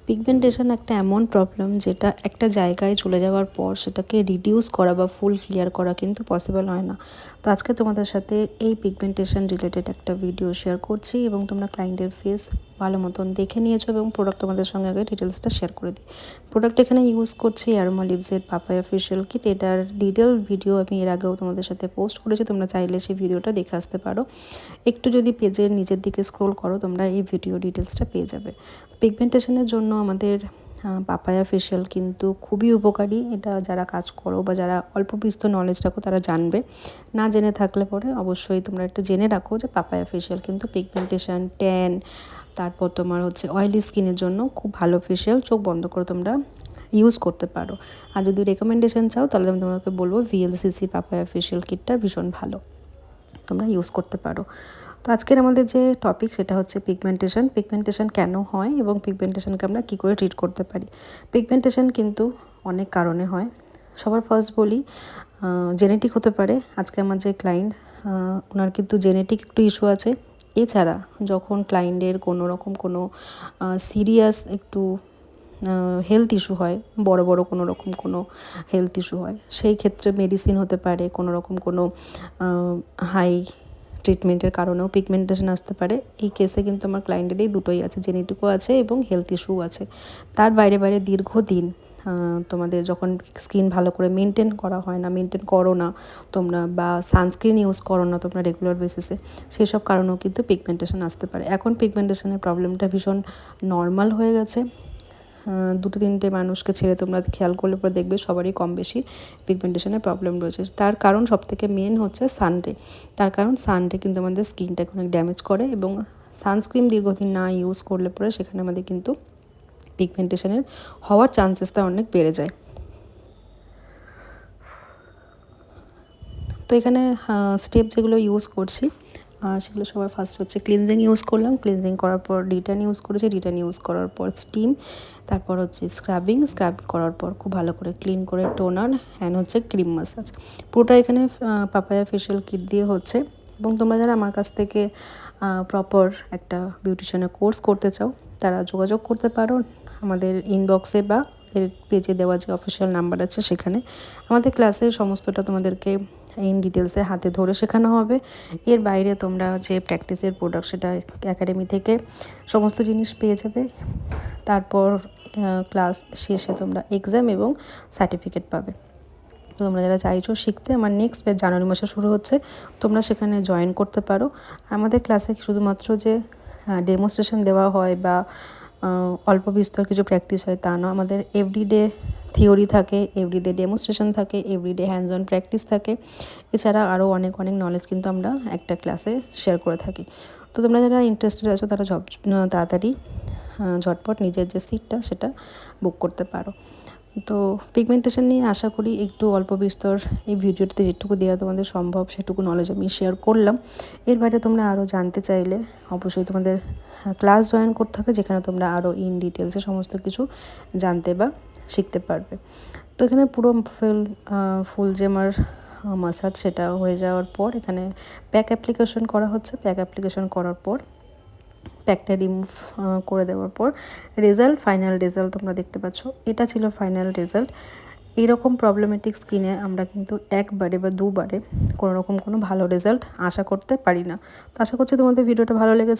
Pigmentation একটা এমন problem যেটা একটা জায়গায় চলে যাওয়ার পর সেটাকে রিডিউস করা বা ফুল ক্লিয়ার করা কিন্তু পসিবল হয় না। তো আজকে তোমাদের সাথে এই পিগমেন্টেশন রিলেটেড একটা ভিডিও শেয়ার করছি এবং তোমরা ক্লায়েন্টের ফেস ভালো মতন দেখে নিয়েছো এবং প্রোডাক্ট তোমাদের সঙ্গে আগে ডিটেলসটা শেয়ার করে দিই। প্রোডাক্ট এখানে ইউজ করছি অ্যারোমা লিভসের পাপায়া ফেশিয়াল কিট। এটার ডিটেল ভিডিও আমি এর আগেও তোমাদের সাথে পোস্ট করেছি, তোমরা চাইলে সেই ভিডিওটা দেখে আসতে পারো। একটু যদি পেজের নিচের দিকে স্ক্রোল করো তোমরা এই ভিডিও ডিটেলসটা পেয়ে যাবে। পিগমেন্টেশনের জন্য আমাদের পাপায়া ফেশিয়াল কিন্তু খুবই উপকারী। এটা যারা কাজ করো বা যারা অল্প বিস্তর নলেজ রাখো তারা জানবে, না জেনে থাকলে পরে অবশ্যই তোমরা একটু জেনে রাখো যে পাপায়া ফেশিয়াল কিন্তু পিগমেন্টেশন, ট্যান, তারপর তোমার হচ্ছে অয়েলি স্কিনের জন্য খুব ভালো ফেশিয়াল। চোখ বন্ধ করে তোমরা ইউজ করতে পারো। আর যদি রেকমেন্ডেশন চাও তাহলে আমি তোমাকে বলবো ভিএলসিসি পাপায়া ফেশিয়াল কিটটা ভীষণ ভালো, তোমরা ইউজ করতে পারো। তো আজকের আমাদের যে টপিক সেটা হচ্ছে পিগমেন্টেশন কেন হয় এবং পিগমেন্টেশনকে আমরা কী করে ট্রিট করতে পারি। পিগমেন্টেশন কিন্তু অনেক কারণে হয়। সবার ফার্স্ট বলি জেনেটিক হতে পারে। আজকে আমার যে ক্লায়েন্ট ওনার কিন্তু জেনেটিক একটু ইস্যু আছে। এছাড়া যখন ক্লায়েন্টের কোনো রকম কোনো সিরিয়াস একটু হেলথ ইস্যু হয়, বড় বড় কোনো রকম কোনো হেলথ ইস্যু হয়, সেই ক্ষেত্রে মেডিসিন হতে পারে, কোনো রকম কোনো হাই ট্রিটমেন্টের কারণেও পিগমেন্টেশন আসতে পারে। এই কেসে কিন্তু আমার ক্লায়েন্টের এই দুটোই আছে, জেনেটিকও আছে এবং হেলথ ইস্যুও আছে। তার বাইরে বাইরে দীর্ঘদিন তোমাদের যখন স্কিন ভালো করে মেনটেন করা হয় না, মেনটেন করো না তোমরা, বা সানস্ক্রিন ইউজ করো না তোমরা রেগুলার বেসিসে, সেই সব কারণেও কিন্তু পিগমেন্টেশন আসতে পারে। এখন পিগমেন্টেশনের প্রবলেমটা ভীষণ নর্মাল হয়ে গেছে। দুটো তিনটে মানুষকে ছেড়ে তোমরা খেয়াল করলে পরে দেখবে সবারই কম বেশি পিগমেন্টেশনের প্রবলেম রয়েছে। তার কারণ সবথেকে মেন হচ্ছে সানডে। তার কারণ সানডে কিন্তু আমাদের স্কিনটাকে অনেক ড্যামেজ করে এবং সানস্ক্রিন দীর্ঘদিন না ইউজ করলে পরে সেখানে আমাদের কিন্তু পিগমেন্টেশনের হওয়ার চান্সেসটা অনেক বেড়ে যায়। তো এখানে স্টেপ যেগুলো ইউজ করছি সেগুলো সবার ফার্স্ট হচ্ছে ক্লিনজিং ইউজ করলাম। ক্লিনজিং করার পর ডিটান ইউজ করেছি। ডিটান ইউজ করার পর স্টিম, তারপর হচ্ছে স্ক্রাবিং করার পর খুব ভালো করে ক্লিন করে টোনার অ্যান্ড হচ্ছে ক্রিম মাসাজ। পুরোটা এখানে পাপায়া ফেশিয়াল কিট দিয়ে হচ্ছে। এবং তোমরা যারা আমার কাছ থেকে প্রপার একটা বিউটিশিয়ানের কোর্স করতে চাও তারা যোগাযোগ করতে পারো আমাদের ইনবক্সে বা পেজে দেওয়া যে অফিসিয়াল নাম্বার আছে সেখানে। আমাদের ক্লাসে সমস্তটা তোমাদেরকে ইন ডিটেলসে হাতে ধরে শেখানো হবে। এর বাইরে তোমরা যে প্র্যাকটিসের প্রোডাক্ট সেটা একাডেমি থেকে সমস্ত জিনিস পেয়ে যাবে। তারপর ক্লাস শেষে তোমরা এক্সাম এবং সার্টিফিকেট পাবে। তো তোমরা যারা চাইছো শিখতে, আমার নেক্সট ব্যাচ জানুয়ারি মাসে শুরু হচ্ছে, তোমরা সেখানে জয়েন করতে পারো। আমাদের ক্লাসে শুধুমাত্র যে ডেমোস্ট্রেশন দেওয়া হয় বা অল্প বিস্তর কিছু প্র্যাকটিস হয় তা নয়, আমাদের এভরিডে থিওরি থাকে, এভরিডে ডেমোস্ট্রেশন থাকে, এভরিডে হ্যান্ডস অন প্র্যাকটিস থাকে। এছাড়া আরও অনেক অনেক নলেজ কিন্তু আমরা একটা ক্লাসে শেয়ার করে থাকি। তো তোমরা যারা ইন্টারেস্টেড আছো তারা তাড়াতাড়ি ঝটপট নিজের যে সিটটা সেটা বুক করতে পারো। তো পিগমেন্টেশন নিয়ে আশা করি একটু অল্প বিস্তর এই ভিডিওটিতে যেটুকু দেওয়া তোমাদের সম্ভব সেটুকু নলেজ আমি শেয়ার করলাম। এর বাইরে তোমরা আরও জানতে চাইলে অবশ্যই তোমাদের ক্লাস জয়েন করতে হবে, যেখানে তোমরা আরও ইন ডিটেলসে সমস্ত কিছু জানতে বা শিখতে পারবে। তো এখানে পুরো ফুল যে আমার মাসাজ সেটা হয়ে যাওয়ার পর এখানে প্যাক অ্যাপ্লিকেশন করা হচ্ছে। প্যাক অ্যাপ্লিকেশন করার পর প্যাকটা রিমুভ করে দেওয়ার পর ফাইনাল রেজাল্ট তোমরা দেখতে পাচ্ছ। এটা ছিল ফাইনাল রেজাল্ট। এইরকম প্রবলেমেটিক স্কিনে আমরা কিন্তু একবারে বা দুবারে কোনো রকম কোনো ভালো রেজাল্ট আশা করতে পারি না। তো আশা করছি তোমাদের ভিডিওটা ভালো লেগেছে।